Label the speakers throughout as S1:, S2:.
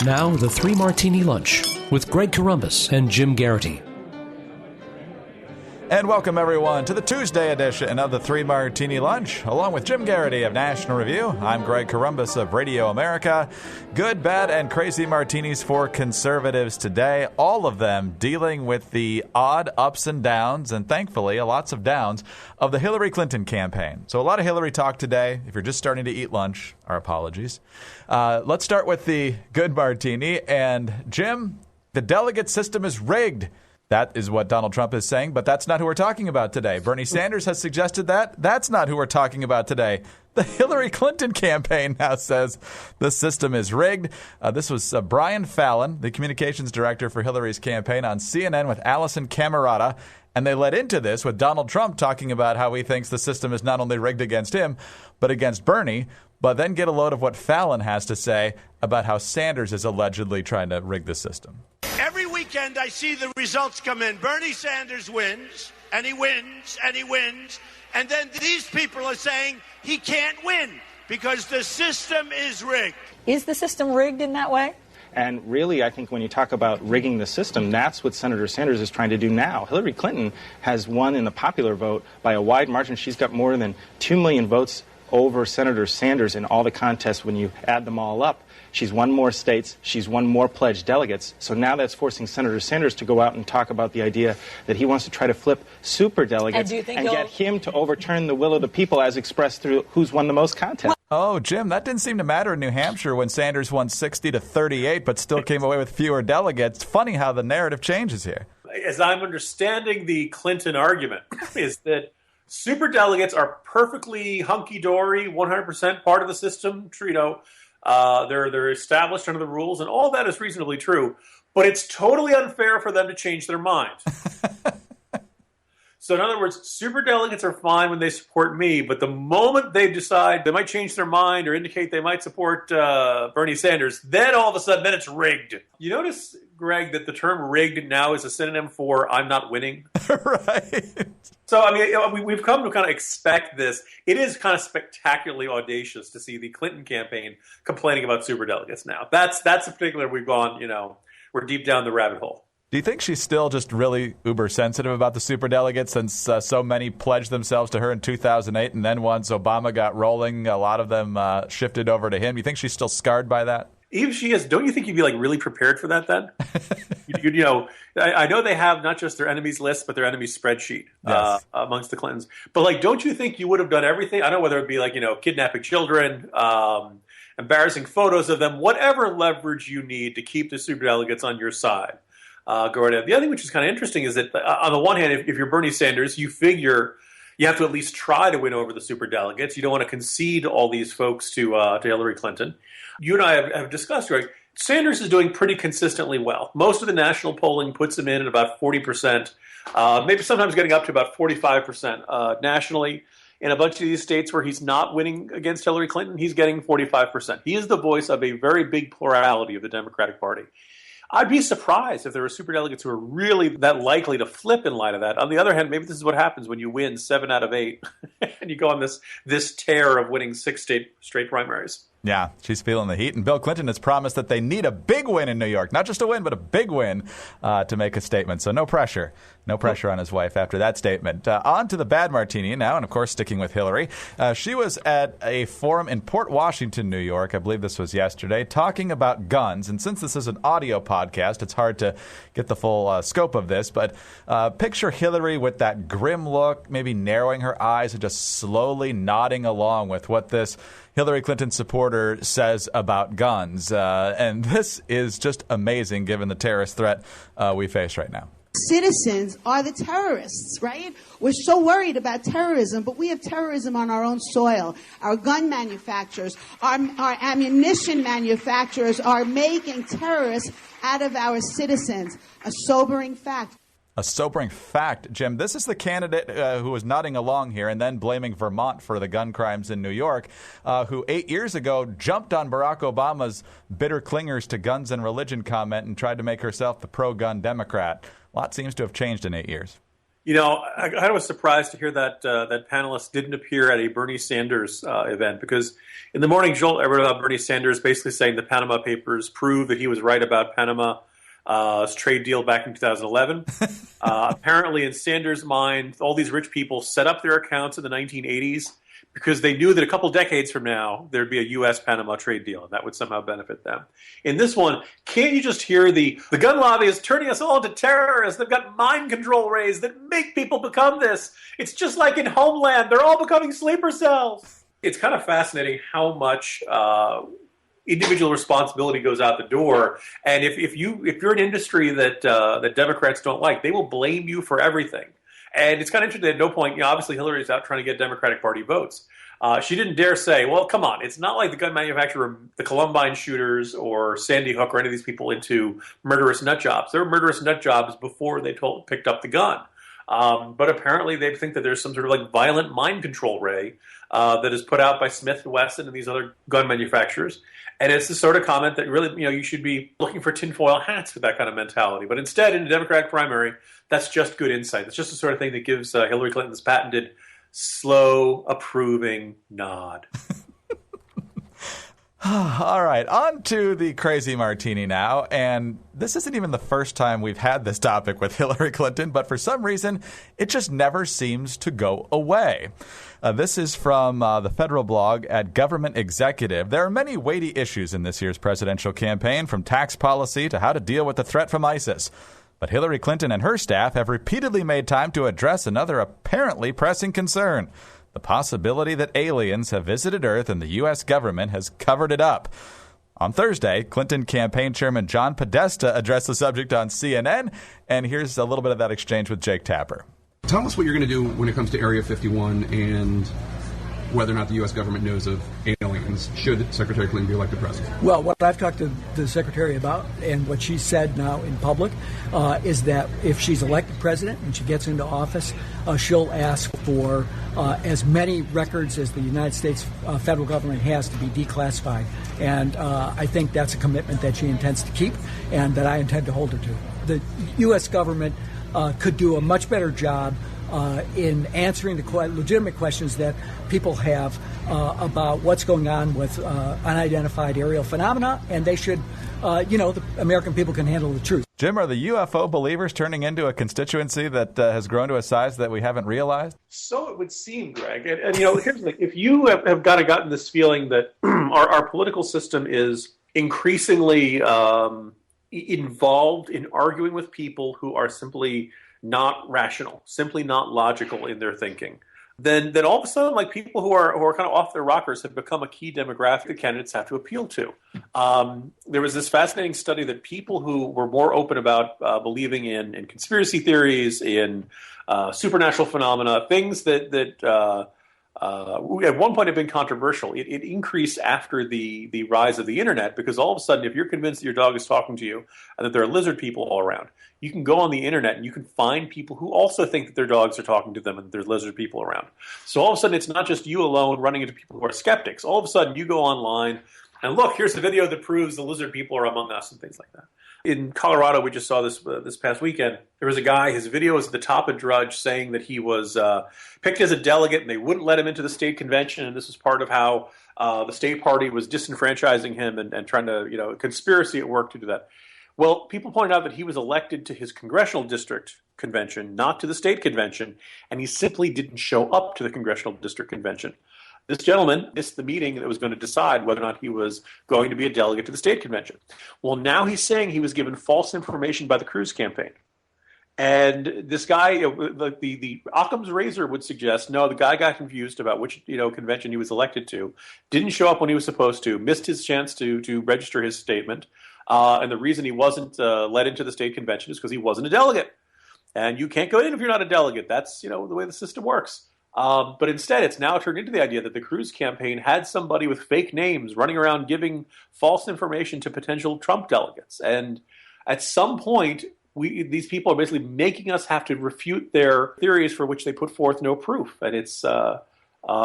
S1: Now, the Three Martini Lunch with Greg Corombos and Jim Garrity.
S2: And welcome, everyone, to the Tuesday edition of the Three Martini Lunch. Along with Jim Garrity of National Review, I'm Greg Corombos of Radio America. Good, bad, and crazy martinis for conservatives today. All of them dealing with the odd ups and downs, and thankfully, lots of downs, of the Hillary Clinton campaign. So a lot of Hillary talk today. If you're just starting to eat lunch, our apologies. Let's start with the good martini. And Jim, the delegate system is rigged. That is what Donald Trump is saying, but that's not who we're talking about today. Bernie Sanders has suggested that. That's not who we're talking about today. The Hillary Clinton campaign now says the system is rigged. This was Brian Fallon, the communications director for Hillary's campaign, on CNN with Allison Camerata. And they led into this with Donald Trump talking about how he thinks the system is not only rigged against him, but against Bernie. But then get a load of what Fallon has to say about how Sanders is allegedly trying to rig the system.
S3: Every weekend I see the results come in. Bernie Sanders wins, and he wins, and he wins. And then these people are saying he can't win because the system is rigged.
S4: Is the system rigged in that way?
S5: And really, I think when you talk about rigging the system, that's what Senator Sanders is trying to do now. Hillary Clinton has won in the popular vote by a wide margin. She's got more than 2 million votes over Senator Sanders in all the contests when you add them all up. She's won more states. She's won more pledged delegates. So now that's forcing Senator Sanders to go out and talk about the idea that he wants to try to flip superdelegates and get him to overturn the will of the people as expressed through who's won the most contests.
S2: Oh, Jim, that didn't seem to matter in New Hampshire when Sanders won 60-38 but still came away with fewer delegates. Funny how the narrative changes here.
S6: As I'm understanding the Clinton argument, is that superdelegates are perfectly hunky-dory, 100% part of the system. They're established under the rules, and all that is reasonably true. But it's totally unfair for them to change their mind. So in other words, superdelegates are fine when they support me, but the moment they decide they might change their mind or indicate they might support Bernie Sanders, then all of a sudden, then it's rigged. You notice, Greg, that the term rigged now is a synonym for I'm not winning?
S2: Right.
S6: So, I mean, we've come to kind of expect this. It is kind of spectacularly audacious to see the Clinton campaign complaining about superdelegates now. That's a particular, we've gone, we're deep down the rabbit hole.
S2: Do you think she's still just really uber sensitive about the superdelegates since so many pledged themselves to her in 2008, and then once Obama got rolling, a lot of them shifted over to him? Do you think she's still scarred by that?
S6: Even if she is, don't you think you'd be really prepared for that then? I know they have not just their enemies list, but their enemies spreadsheet amongst the Clintons. But don't you think you would have done everything? I don't know whether it'd be kidnapping children, embarrassing photos of them, whatever leverage you need to keep the superdelegates on your side. Go right ahead. The other thing which is kind of interesting is that on the one hand, if you're Bernie Sanders, you figure you have to at least try to win over the superdelegates. You don't want to concede all these folks to Hillary Clinton. You and I have discussed, Greg, Sanders is doing pretty consistently well. Most of the national polling puts him in at about 40%, maybe sometimes getting up to about 45% nationally. In a bunch of these states where he's not winning against Hillary Clinton, he's getting 45%. He is the voice of a very big plurality of the Democratic Party. I'd be surprised if there were superdelegates who are really that likely to flip in light of that. On the other hand, maybe this is what happens when you win 7 out of 8 and you go on this tear of winning 6 straight primaries.
S2: Yeah, she's feeling the heat. And Bill Clinton has promised that they need a big win in New York. Not just a win, but a big win to make a statement. So no pressure. No pressure on his wife after that statement. On to the bad martini now, and of course sticking with Hillary. She was at a forum in Port Washington, New York, I believe this was yesterday, talking about guns. And since this is an audio podcast, it's hard to get the full scope of this. But picture Hillary with that grim look, maybe narrowing her eyes and just slowly nodding along with what this Hillary Clinton supporter says about guns. And this is just amazing given the terrorist threat we face right now.
S7: Citizens are the terrorists, right? We're so worried about terrorism, but we have terrorism on our own soil. Our gun manufacturers, our ammunition manufacturers are making terrorists out of our citizens. A sobering fact.
S2: A sobering fact, Jim. This is the candidate who was nodding along here and then blaming Vermont for the gun crimes in New York, who 8 years ago jumped on Barack Obama's bitter clingers to guns and religion comment and tried to make herself the pro-gun Democrat. A lot seems to have changed in 8 years.
S6: I was surprised to hear that that panelist didn't appear at a Bernie Sanders event, because in the morning jolt I read about Bernie Sanders basically saying the Panama Papers prove that he was right about Panama's trade deal back in 2011. Apparently, in Sanders' mind, all these rich people set up their accounts in the 1980s because they knew that a couple decades from now there'd be a U.S.-Panama trade deal, and that would somehow benefit them. In this one, can't you just hear the gun lobby is turning us all into terrorists? They've got mind control rays that make people become this. It's just like in Homeland. They're all becoming sleeper cells. It's kind of fascinating how much individual responsibility goes out the door. And if you're an industry that Democrats don't like, they will blame you for everything. And it's kind of interesting. At no point, obviously Hillary's out trying to get Democratic Party votes. She didn't dare say, well, come on, it's not like the gun manufacturer, the Columbine shooters or Sandy Hook or any of these people into murderous nut jobs. They were murderous nut jobs before they picked up the gun. But apparently they think that there's some sort of like violent mind control ray that is put out by Smith & Wesson and these other gun manufacturers. And it's the sort of comment that really, you should be looking for tinfoil hats with that kind of mentality. But instead, in the Democratic primary, that's just good insight. It's just the sort of thing that gives Hillary Clinton's patented slow, approving nod.
S2: All right, on to the crazy martini now. And this isn't even the first time we've had this topic with Hillary Clinton, but for some reason, it just never seems to go away. This is from the federal blog at Government Executive. There are many weighty issues in this year's presidential campaign, from tax policy to how to deal with the threat from ISIS. But Hillary Clinton and her staff have repeatedly made time to address another apparently pressing concern: the possibility that aliens have visited Earth and the U.S. government has covered it up. On Thursday, Clinton campaign chairman John Podesta addressed the subject on CNN, and here's a little bit of that exchange with Jake Tapper.
S8: Tell us what you're going to do when it comes to Area 51 and whether or not the U.S. government knows of aliens, should Secretary Clinton be elected president.
S9: Well, what I've talked to the Secretary about, and what she said now in public, is that if she's elected president and she gets into office, she'll ask for as many records as the United States federal government has to be declassified. And I think that's a commitment that she intends to keep and that I intend to hold her to. The U.S. government could do a much better job in answering the legitimate questions that people have about what's going on with unidentified aerial phenomena, and they should, the American people can handle the truth.
S2: Jim, are the UFO believers turning into a constituency that has grown to a size that we haven't realized?
S6: So it would seem, Greg. And here's the thing. If you have gotten this feeling that our political system is increasingly involved in arguing with people who are simply not rational, simply not logical in their thinking, then all of a sudden, like, people who are kind of off their rockers have become a key demographic that candidates have to appeal to. There was this fascinating study that people who were more open about believing in conspiracy theories, in supernatural phenomena, things that at one point had been controversial. It increased after the rise of the internet, because all of a sudden, if you're convinced that your dog is talking to you and that there are lizard people all around, you can go on the internet and you can find people who also think that their dogs are talking to them and there's lizard people around. So all of a sudden, it's not just you alone running into people who are skeptics. All of a sudden, you go online and look, here's the video that proves the lizard people are among us and things like that. In Colorado, we just saw this past weekend. There was a guy, his video was at the top of Drudge, saying that he was picked as a delegate and they wouldn't let him into the state convention. And this was part of how the state party was disenfranchising him and trying to, conspiracy at work to do that. Well, people pointed out that he was elected to his congressional district convention, not to the state convention, and he simply didn't show up to the congressional district convention. This gentleman missed the meeting that was going to decide whether or not he was going to be a delegate to the state convention. Well, now he's saying he was given false information by the Cruz campaign. And this guy, the Occam's razor would suggest, no, the guy got confused about which convention he was elected to, didn't show up when he was supposed to, missed his chance to register his statement. And the reason he wasn't let into the state convention is because he wasn't a delegate. And you can't go in if you're not a delegate. That's the way the system works. But instead, it's now turned into the idea that the Cruz campaign had somebody with fake names running around giving false information to potential Trump delegates. And at some point, these people are basically making us have to refute their theories for which they put forth no proof. And it's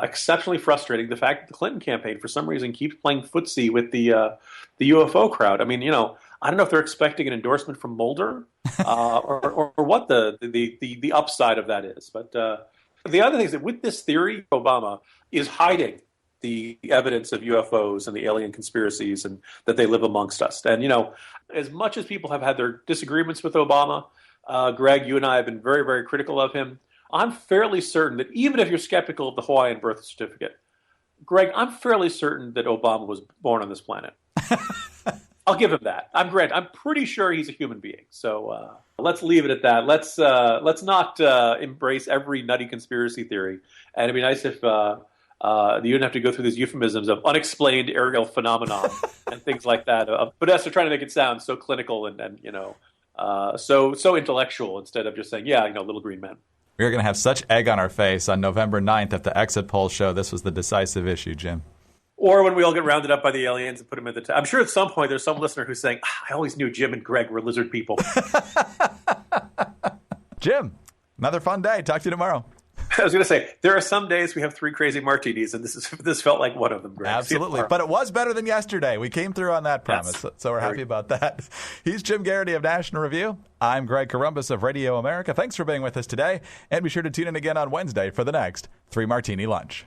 S6: exceptionally frustrating. The fact that the Clinton campaign, for some reason, keeps playing footsie with the UFO crowd. I mean, I don't know if they're expecting an endorsement from Mulder or what the upside of that is. But the other thing is that with this theory, Obama is hiding the evidence of UFOs and the alien conspiracies and that they live amongst us. And, as much as people have had their disagreements with Obama, Greg, you and I have been very, very critical of him. I'm fairly certain that even if you're skeptical of the Hawaiian birth certificate, Greg, I'm fairly certain that Obama was born on this planet. I'll give him that. I'm pretty sure he's a human being. So let's leave it at that. Let's not embrace every nutty conspiracy theory. And it'd be nice if you didn't have to go through these euphemisms of unexplained aerial phenomenon and things like that. Podesta trying to make it sound so clinical and so intellectual instead of just saying, little green men.
S2: We're going to have such egg on our face on November 9th if the exit polls show this was the decisive issue, Jim.
S6: Or when we all get rounded up by the aliens and put them in the I'm sure at some point there's some listener who's saying, I always knew Jim and Greg were lizard people.
S2: Jim, another fun day. Talk to you tomorrow.
S6: I was going to say, there are some days we have 3 crazy martinis, and this felt like one of them, Greg.
S2: Absolutely. But it was better than yesterday. We came through on that promise, so we're happy about that. He's Jim Garrity of National Review. I'm Greg Corombos of Radio America. Thanks for being with us today, and be sure to tune in again on Wednesday for the next 3 Martini Lunch.